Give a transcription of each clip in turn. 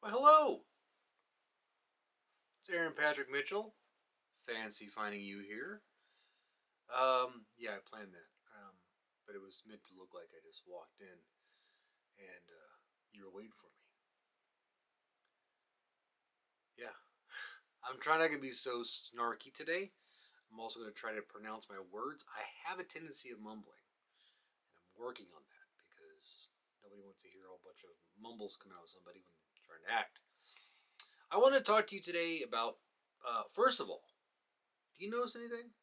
Well, hello. It's Aaron Patrick Mitchell. Fancy finding you here. Yeah, I planned that. But it was meant to look like I just walked in and you were waiting for me. Yeah. I'm trying not to be so snarky today. I'm also going to try to pronounce my words. I have a tendency of mumbling, and I'm working on that because nobody wants to hear a whole bunch of mumbles coming out of somebody when they're trying to act. I want to talk to you today about, first of all, do you notice anything?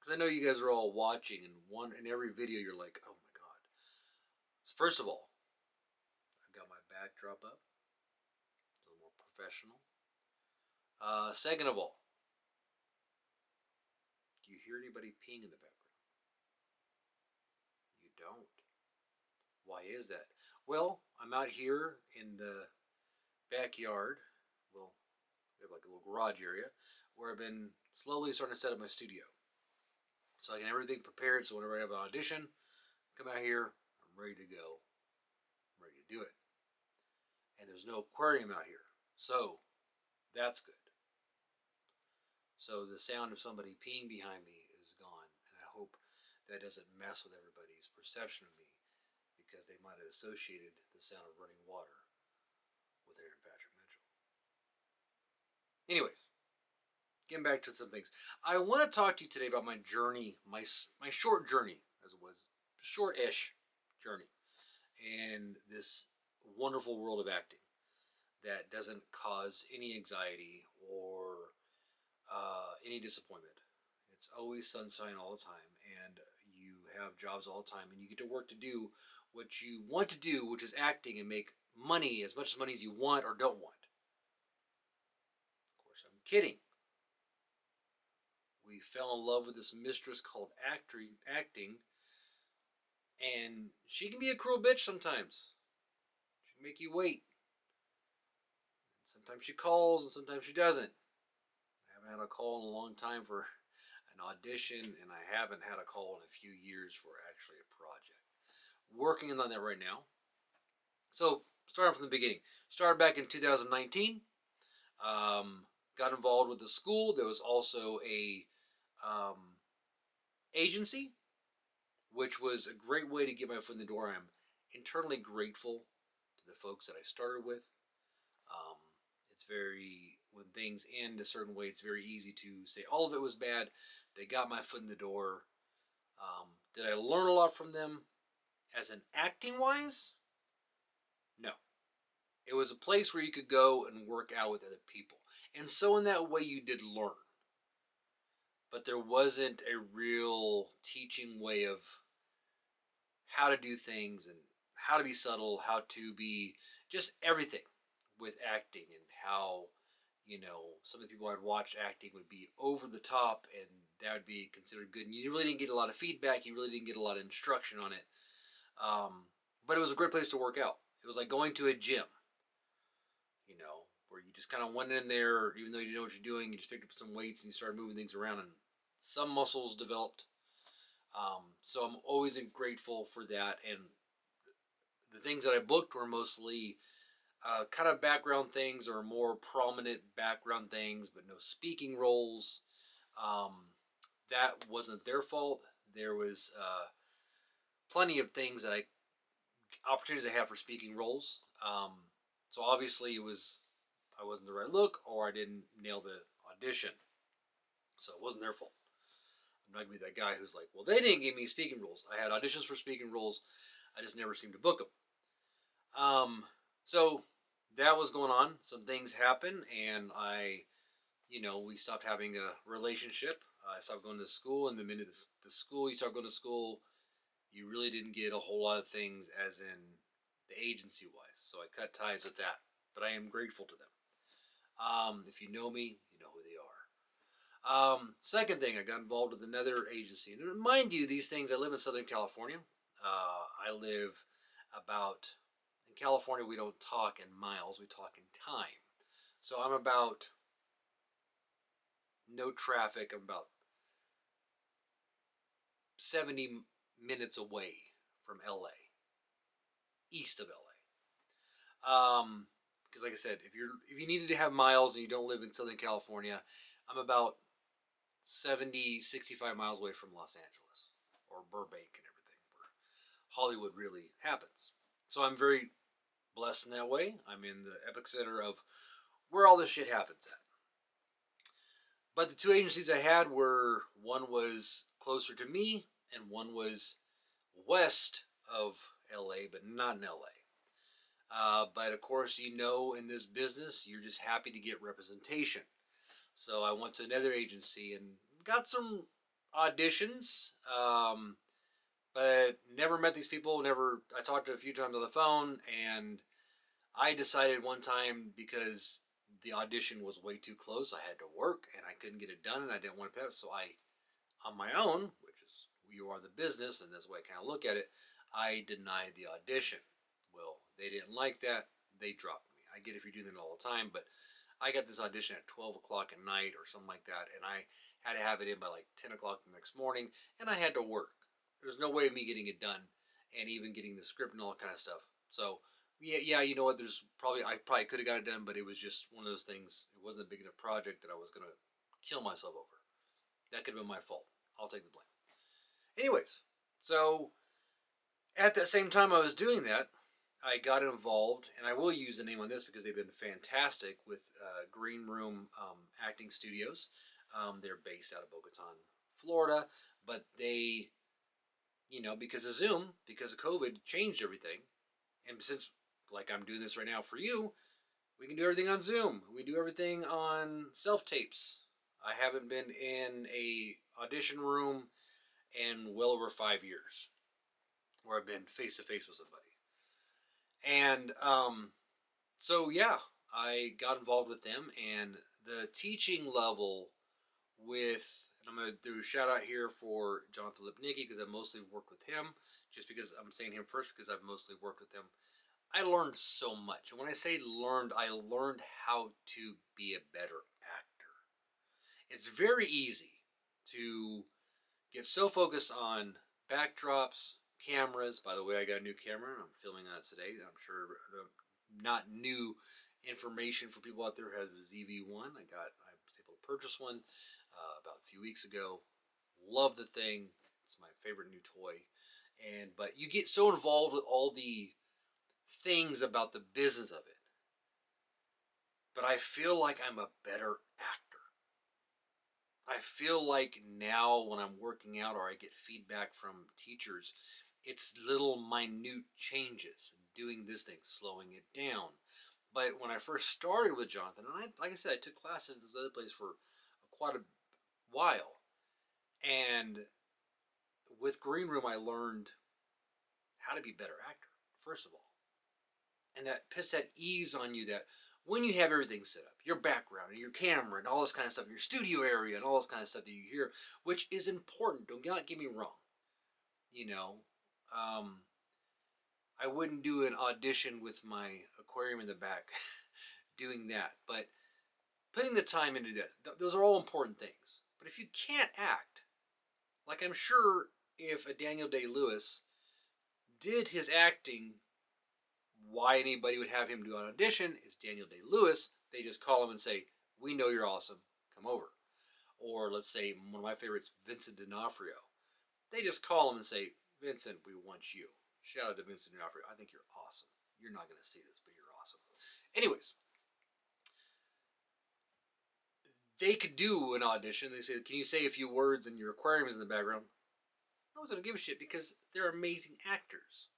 Because I know you guys are all watching, and in every video you're like, "Oh my god!" So first of all, I've got my backdrop up, a little more professional. Second of all, do you hear anybody peeing in the background? You don't. Why is that? Well, I'm out here in the backyard. Well, we have like a little garage area where I've been slowly starting to set up my studio, so I can have everything prepared. So whenever I have an audition, come out here, I'm ready to go. I'm ready to do it. And there's no aquarium out here, so that's good. So the sound of somebody peeing behind me is gone, and I hope that doesn't mess with everybody's perception of me because they might have associated the sound of running water with Aaron Patrick Mitchell. Anyways, getting back to some things, I want to talk to you today about my journey, my short journey, as it was, short-ish journey, in this wonderful world of acting that doesn't cause any anxiety or any disappointment. It's always sunshine all the time, and you have jobs all the time, and you get to work to do what you want to do, which is acting and make money, as much money as you want or don't want. Of course, I'm kidding. We fell in love with this mistress called acting, and she can be a cruel bitch sometimes. She can make you wait. Sometimes she calls, and sometimes she doesn't. I haven't had a call in a long time for an audition, and I haven't had a call in a few years for actually a project. Working on that right now. So, starting from the beginning. Started back in 2019. Got involved with the school. There was also a agency, which was a great way to get my foot in the door. I'm internally grateful to the folks that I started with. Um, it's very, when things end a certain way, it's very easy to say all of it was bad. They got my foot in the door. Did I learn a lot from them as an acting wise? No. It was a place where you could go and work out with other people. And so, in that way, you did learn. But there wasn't a real teaching way of how to do things and how to be subtle, how to be just everything with acting, and how, some of the people I'd watch acting would be over the top and that would be considered good. And you really didn't get a lot of feedback, you really didn't get a lot of instruction on it. But it was a great place to work out. It was like going to a gym, where you just kind of went in there, even though you didn't know what you're doing, you just picked up some weights and you started moving things around, and some muscles developed. So I'm always grateful for that. And the things that I booked were mostly kind of background things or more prominent background things, but no speaking roles. Um, that wasn't their fault. There was plenty of things that opportunities I had for speaking roles. So obviously I wasn't the right look, or I didn't nail the audition. So it wasn't their fault. I'm not gonna be that guy who's like, well, they didn't give me speaking roles. I had auditions for speaking roles. I just never seemed to book them. So that was going on. Some things happened, and we stopped having a relationship. I stopped going to school, and the minute the school you start going to school, you really didn't get a whole lot of things, as in the agency wise. So I cut ties with that. But I am grateful to them. If you know me, you know who they are. Second thing, I got involved with another agency. And mind you, these things, I live in Southern California. I live about, in California, we don't talk in miles, we talk in time. So I'm about, no traffic, I'm about 70 minutes away from LA, east of LA. because like I said, if you needed to have miles and you don't live in Southern California, I'm about 70, 65 miles away from Los Angeles or Burbank and everything, where Hollywood really happens. So I'm very blessed in that way. I'm in the epicenter of where all this shit happens at. But the two agencies I had were, one was closer to me and one was west of LA, but not in LA. But of course, in this business, you're just happy to get representation. So I went to another agency and got some auditions, but never met these people. Never, I talked to a few times on the phone, and I decided one time, because the audition was way too close, I had to work and I couldn't get it done, and I didn't want to pay. So I, on my own, which is you are the business, and that's the way I kind of look at it, I denied the audition. Well, they didn't like that. They dropped me. I get if you're doing that all the time, but I got this audition at 12 o'clock at night or something like that, and I had to have it in by like 10 o'clock the next morning, and I had to work. There's no way of me getting it done and even getting the script and all that kind of stuff. So, yeah, you know what? I probably could have got it done, but it was just one of those things. It wasn't a big enough project that I was going to kill myself over. That could have been my fault. I'll take the blame. Anyways, so at that same time I was doing that, I got involved, and I will use the name on this because they've been fantastic, with Green Room Acting Studios. They're based out of Bogota, Florida, but they, because of Zoom, because of COVID, changed everything. And since, like, I'm doing this right now for you, we can do everything on Zoom. We do everything on self tapes. I haven't been in a audition room in well over 5 years, where I've been face to face with somebody. And so yeah, I got involved with them, and the teaching level with, and I'm gonna do a shout out here for Jonathan Lipnicki because I've mostly worked with him. Just because I'm saying him first, because I've mostly worked with him, I learned so much. And when I say learned, I learned how to be a better actor. It's very easy to get so focused on backdrops, cameras. By the way, I got a new camera. I'm filming on it today. I'm sure not new information for people out there who have a ZV-1. I was able to purchase one about a few weeks ago. Love the thing. It's my favorite new toy. But you get so involved with all the things about the business of it. But I feel like I'm a better actor. I feel like now when I'm working out or I get feedback from teachers, it's little minute changes, doing this thing, slowing it down. But when I first started with Jonathan, and like I said, I took classes at this other place for quite a while, and with Green Room, I learned how to be a better actor, first of all. And that puts that ease on you, that when you have everything set up, your background and your camera and all this kind of stuff, your studio area and all this kind of stuff that you hear, which is important, don't not get me wrong. You know, um, I wouldn't do an audition with my aquarium in the back doing that, but putting the time into that, those are all important things. But if you can't act, like I'm sure if a Daniel Day-Lewis did his acting, why anybody would have him do an audition is Daniel Day-Lewis. They just call him and say, "We know you're awesome. Come over." Or let's say one of my favorites, Vincent D'Onofrio. They just call him and say, "Vincent, we want you." Shout out to Vincent D'Onofrio. I think you're awesome. You're not going to see this, but you're awesome. Anyways, they could do an audition. They say, "Can you say a few words?" And your aquarium is in the background. No one's going to give a shit because they're amazing actors.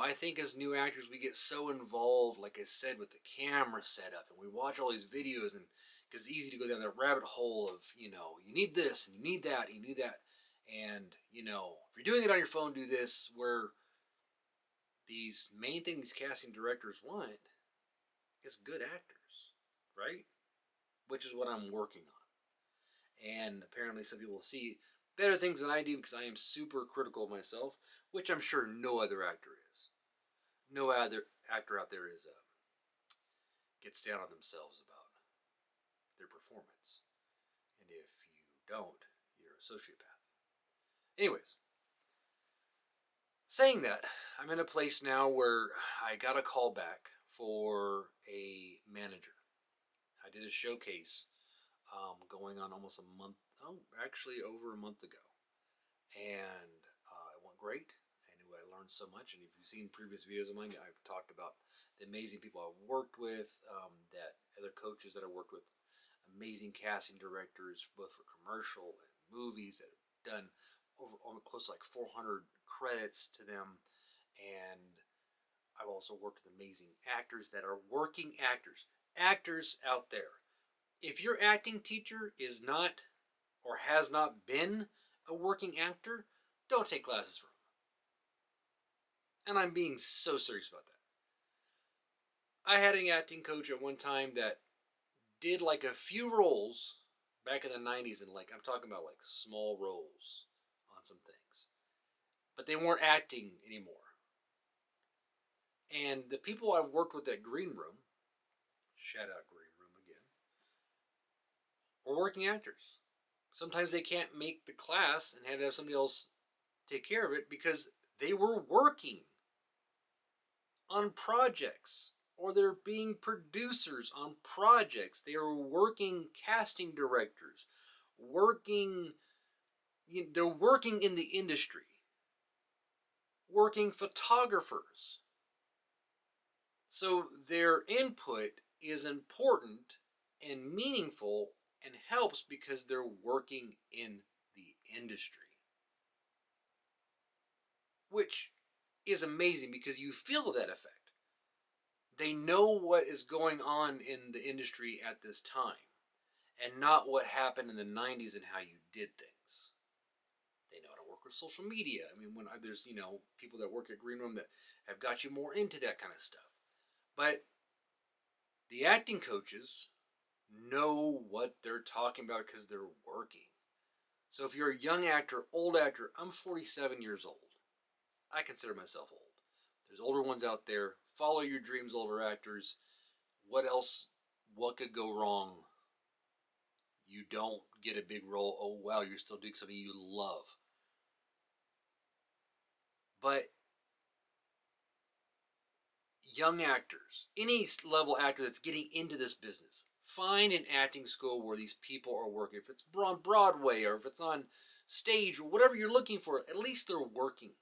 I think as new actors, we get so involved, like I said, with the camera setup, and we watch all these videos, and because it's easy to go down that rabbit hole of, you need this, and you need that, and you need that. And, if you're doing it on your phone, do this, where these main things casting directors want is good actors, right? Which is what I'm working on. And apparently some people see better things than I do because I am super critical of myself, which I'm sure no other actor is. No other actor out there gets down on themselves about their performance. And if you don't, you're a sociopath. Anyways, saying that, I'm in a place now where I got a call back for a manager. I did a showcase going on almost a month, actually over a month ago. And it went great. I learned so much. And if you've seen previous videos of mine, I've talked about the amazing people I've worked with, that other coaches that I worked with, amazing casting directors, both for commercial and movies that have done over close to like 400 credits to them. And I've also worked with amazing actors that are working actors. Actors out there. If your acting teacher is not or has not been a working actor, don't take classes from him. And I'm being so serious about that. I had an acting coach at one time that did like a few roles back in the 90s, and like I'm talking about like small roles on some things. But they weren't acting anymore. And the people I've worked with at Green Room, shout out Green Room again, were working actors. Sometimes they can't make the class and had to have somebody else take care of it because they were working on projects, or they're being producers on projects. They are working casting directors, they're working in the industry, working photographers. So their input is important and meaningful and helps because they're working in the industry. Which is amazing because you feel that effect. They know what is going on in the industry at this time and not what happened in the 90s and how you did things. They know how to work with social media. I mean, when there's, people that work at Green Room that have got you more into that kind of stuff. But the acting coaches know what they're talking about because they're working. So if you're a young actor, old actor, I'm 47 years old. I consider myself old. There's older ones out there. Follow your dreams, older actors. What else? What could go wrong? You don't get a big role. Oh, wow, you're still doing something you love. But young actors, any level actor that's getting into this business, find an acting school where these people are working. If it's on Broadway or if it's on stage or whatever you're looking for, at least they're working.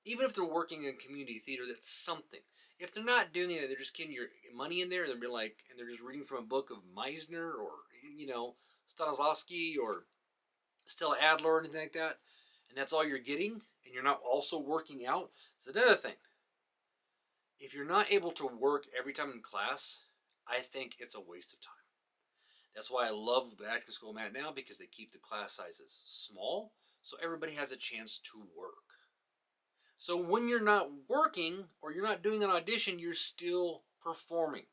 Even if they're working in community theater, that's something. If they're not doing it, they're just getting your money in there, and they're just reading from a book of Meisner or Stanislavski or Stella Adler or anything like that, and that's all you're getting, and you're not also working out. It's another thing. If you're not able to work every time in class, I think it's a waste of time. That's why I love the acting school I'm at now, because they keep the class sizes small, so everybody has a chance to work. So when you're not working or you're not doing an audition, you're still performing.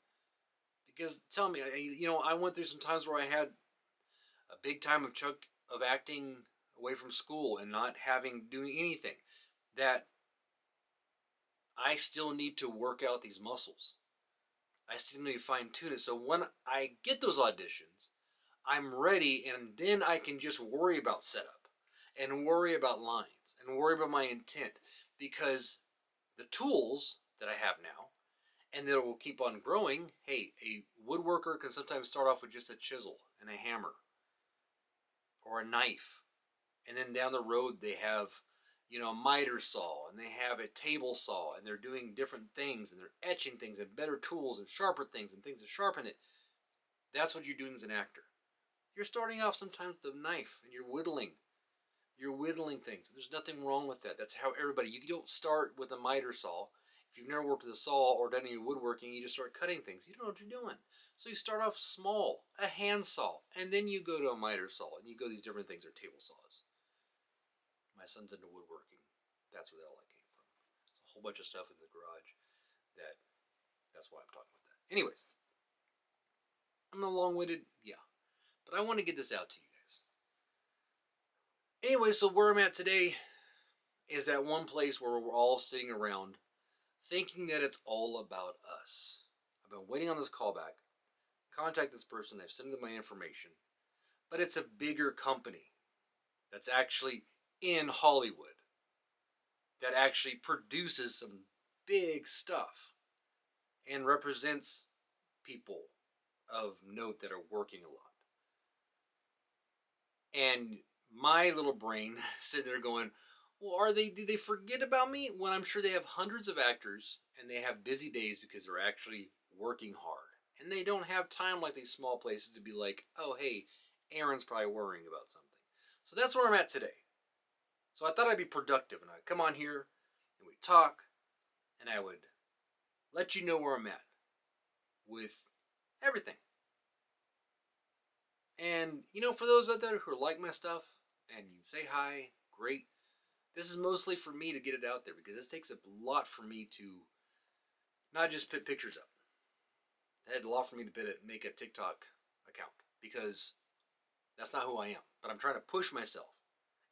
Because tell me, I went through some times where I had a big time of chunk of acting away from school and not doing anything, that I still need to work out these muscles. I still need to fine tune it. So when I get those auditions, I'm ready, and then I can just worry about setup and worry about lines and worry about my intent, because the tools that I have now and that will keep on growing. Hey, a woodworker can sometimes start off with just a chisel and a hammer or a knife, and then down the road they have a miter saw, and they have a table saw, and they're doing different things, and they're etching things and better tools and sharper things and things to sharpen it. That's what you're doing as an actor. You're starting off sometimes with a knife and you're whittling things. There's nothing wrong with that. That's how everybody, you don't start with a miter saw. If you've never worked with a saw or done any woodworking, you just start cutting things. You don't know what you're doing. So you start off small, a hand saw, and then you go to a miter saw, and you go these different things, or table saws. My son's into woodworking. That's where all that came from. There's a whole bunch of stuff in the garage that's why I'm talking about that. Anyways, I'm a long-winded, yeah. But I want to get this out to you guys. Anyway, so where I'm at today is that one place where we're all sitting around thinking that it's all about us. I've been waiting on this callback. Contact this person. I've sent them my information. But it's a bigger company that's actually in Hollywood, that actually produces some big stuff. and represents people of note that are working a lot. And my little brain sitting there going, well, did they forget about me? When I'm sure they have hundreds of actors and they have busy days because they're actually working hard. And they don't have time like these small places to be like, oh, hey, Aaron's probably worrying about something. So that's where I'm at today. So I thought I'd be productive and I'd come on here and we'd talk and I would let you know where I'm at with everything. And, for those out there who like my stuff and you say hi, great. This is mostly for me to get it out there because this takes a lot for me to not just put pictures up. It had a lot for me to make a TikTok account because that's not who I am. But I'm trying to push myself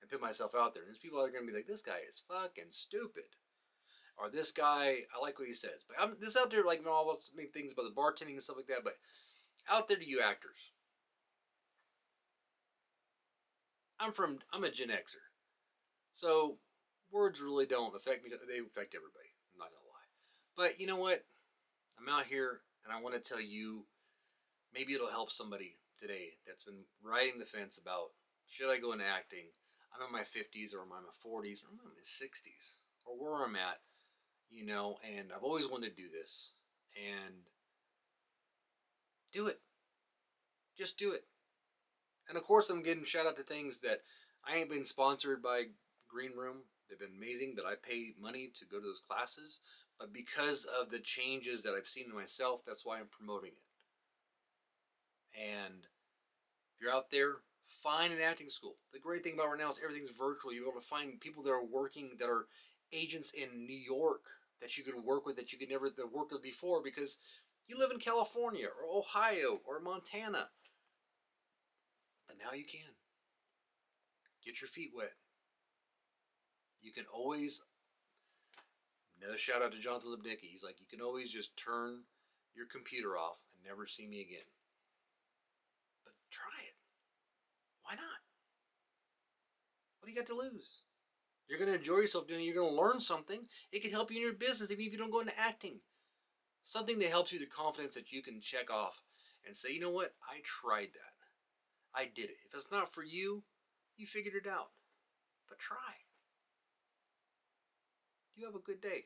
and put myself out there. And there's people that are going to be like, this guy is fucking stupid. Or this guy, I like what he says. But I'm this out there, like, all about things about the bartending and stuff like that. But out there to you actors, I'm a Gen Xer. So words really don't affect me. They affect everybody. I'm not going to lie. But you know what? I'm out here and I want to tell you, maybe it'll help somebody today that's been riding the fence about, should I go into acting? I'm in my 50s or I'm in my 40s or I'm in my 60s or where I'm at, and I've always wanted to do this. And do it. Just do it. And of course, I'm getting shout out to things that I ain't been sponsored by Green Room. They've been amazing, but I pay money to go to those classes. But because of the changes that I've seen in myself, that's why I'm promoting it. And if you're out there, find an acting school. The great thing about right now is everything's virtual. You're able to find people that are working, that are agents in New York that you can work with that you could never have worked with before because you live in California or Ohio or Montana. But now you can. Get your feet wet. You can always, another shout out to Jonathan Lipnicki. He's like, you can always just turn your computer off and never see me again. But try it. Why not? What do you got to lose? You're going to enjoy yourself doing it. You're going to learn something. It can help you in your business, even if you don't go into acting. Something that helps you the confidence that you can check off and say, you know what? I tried that. I did it. If it's not for you, you figured it out. But try. You have a good day.